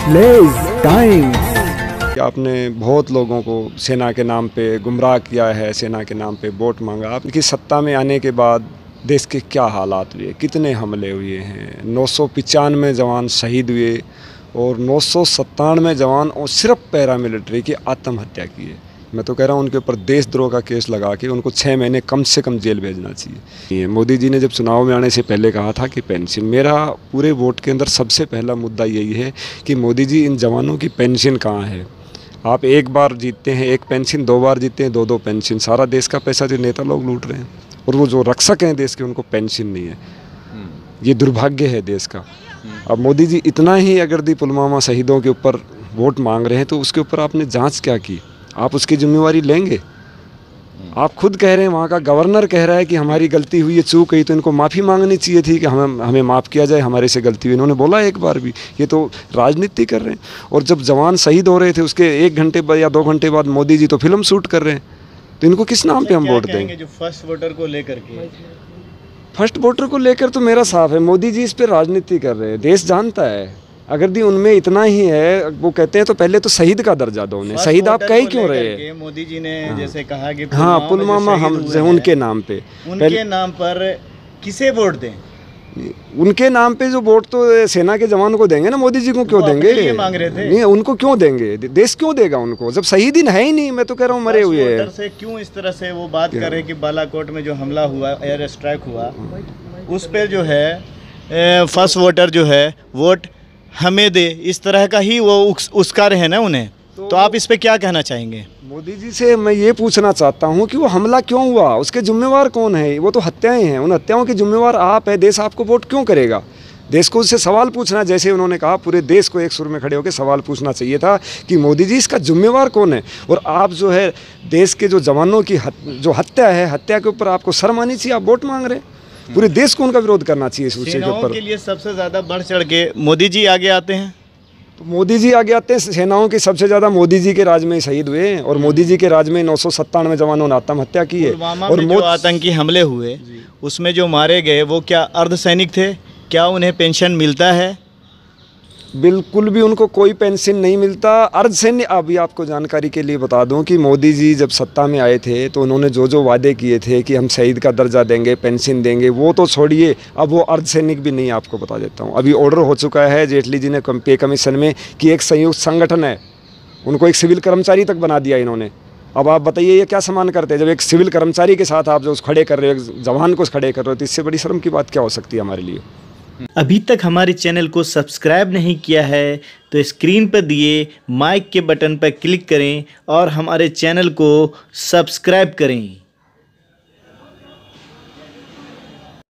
Blaze time. आपने बहुत लोगों को सेना के नाम पे गुमराह किया है, सेना के नाम पे वोट मांगा। आपकी सत्ता में आने के बाद देश के क्या हालात हुए, कितने हमले हुए हैं, 995 जवान शहीद हुए और 997 जवान और सिर्फ पैरामिलिट्री की आत्महत्या की है। मैं तो कह रहा हूँ उनके ऊपर देशद्रोह का केस लगा के उनको 6 महीने कम से कम जेल भेजना चाहिए। मोदी जी ने जब चुनाव में आने से पहले कहा था कि पेंशन, मेरा पूरे वोट के अंदर सबसे पहला मुद्दा यही है कि मोदी जी इन जवानों की पेंशन कहाँ है। आप एक बार जीतते हैं एक पेंशन, 2 बार जीतते हैं 2-2 पेंशन। सारा देश का पैसा जो नेता लोग लूट रहे हैं और वो जो रक्षक हैं देश के, उनको पेंशन नहीं है। ये दुर्भाग्य है देश का। अब मोदी जी इतना ही अगर दी पुलवामा शहीदों के ऊपर वोट मांग रहे हैं तो उसके ऊपर आपने जांच क्या की? आप उसकी जिम्मेवारी लेंगे? आप खुद कह रहे हैं, वहाँ का गवर्नर कह रहा है कि हमारी गलती हुई है, चूक हुई, तो इनको माफ़ी मांगनी चाहिए थी कि हमें माफ़ किया जाए, हमारे से गलती हुई। इन्होंने बोला एक बार भी? ये तो राजनीति कर रहे हैं। और जब जवान शहीद हो रहे थे उसके 1 घंटे बाद या 2 घंटे बाद मोदी जी तो फिल्म शूट कर रहे हैं। तो इनको किस नाम पे हम वोट देंगे? जो फर्स्ट वोटर को लेकर के, फर्स्ट वोटर को लेकर तो मेरा साफ है, मोदी जी इस पर राजनीति कर रहे हैं। देश जानता है अगर दी उनमें इतना ही है, वो कहते हैं तो पहले तो शहीद का दर्जा दो उन्हें। शहीद आप कह ही क्यों रहे हैं? मोदी जी ने जैसे कहा कि पुलवामा हम उनके नाम पे, उनके नाम पर किसे वोट दें? उनके नाम पे जो वोट तो सेना के जवानों को देंगे ना, मोदी जी को क्यों देंगे? ये मांग रहे थे। नहीं, उनको क्यों देंगे? देश क्यों देगा उनको जब शहीद ही है ही नहीं? मैं तो कह रहा हूँ मरे हुए हैं। से क्यों इस तरह से वो बात कर रहे हैं कि बालाकोट में जो हमला हुआ, एयर स्ट्राइक हुआ, उस पर जो है फर्स्ट वोटर जो है वोट हमें दे, इस तरह का ही वो उसकार है ना उन्हें। तो आप इस पे क्या कहना चाहेंगे? मोदी जी से मैं ये पूछना चाहता हूँ कि वो हमला क्यों हुआ, उसके जिम्मेवार कौन है? वो तो हत्याएं हैं, उन हत्याओं के जिम्मेवार आप है। देश आपको वोट क्यों करेगा? देश को उससे सवाल पूछना, जैसे उन्होंने कहा पूरे देश को एक सुर में खड़े होकर सवाल पूछना चाहिए था कि मोदी जी इसका जिम्मेवार कौन है। और आप जो है देश के जो जवानों की जो हत्या है, हत्या के ऊपर आपको शर्म आनी चाहिए। आप वोट मांग रहे हैं, पूरे देश को उनका विरोध करना चाहिए इस विषय के ऊपर। के लिए सबसे ज़्यादा बढ़ चढ़ के मोदी जी आगे आते हैं। तो मोदी जी आगे आते हैं। सेनाओं की सबसे ज़्यादा मोदी जी के राज में शहीद हुए और मोदी जी के राज में 997 जवानों ने आत्महत्या की है। और जो आतंकी हमले हुए उसमें जो मारे गए वो क्या अर्धसैनिक थे? क्या उन्हें पेंशन मिलता है? बिल्कुल भी उनको कोई पेंशन नहीं मिलता। अर्धसैनिक, अभी आपको जानकारी के लिए बता दूं कि मोदी जी जब सत्ता में आए थे तो उन्होंने जो जो वादे किए थे कि हम शहीद का दर्जा देंगे, पेंशन देंगे, वो तो छोड़िए, अब वो अर्धसैनिक भी नहीं। आपको बता देता हूं, अभी ऑर्डर हो चुका है जेटली जी ने पे कमीशन में कि एक संयुक्त संगठन है, उनको एक सिविल कर्मचारी तक बना दिया इन्होंने। अब आप बताइए ये क्या सम्मान करते हैं? जब एक सिविल कर्मचारी के साथ आप जो खड़े कर रहे हो, एक जवान को खड़े कर रहे हो, तो इससे बड़ी शर्म की बात क्या हो सकती है हमारे लिए? अभी तक हमारे चैनल को सब्सक्राइब नहीं किया है तो स्क्रीन पर दिए माइक के बटन पर क्लिक करें और हमारे चैनल को सब्सक्राइब करें।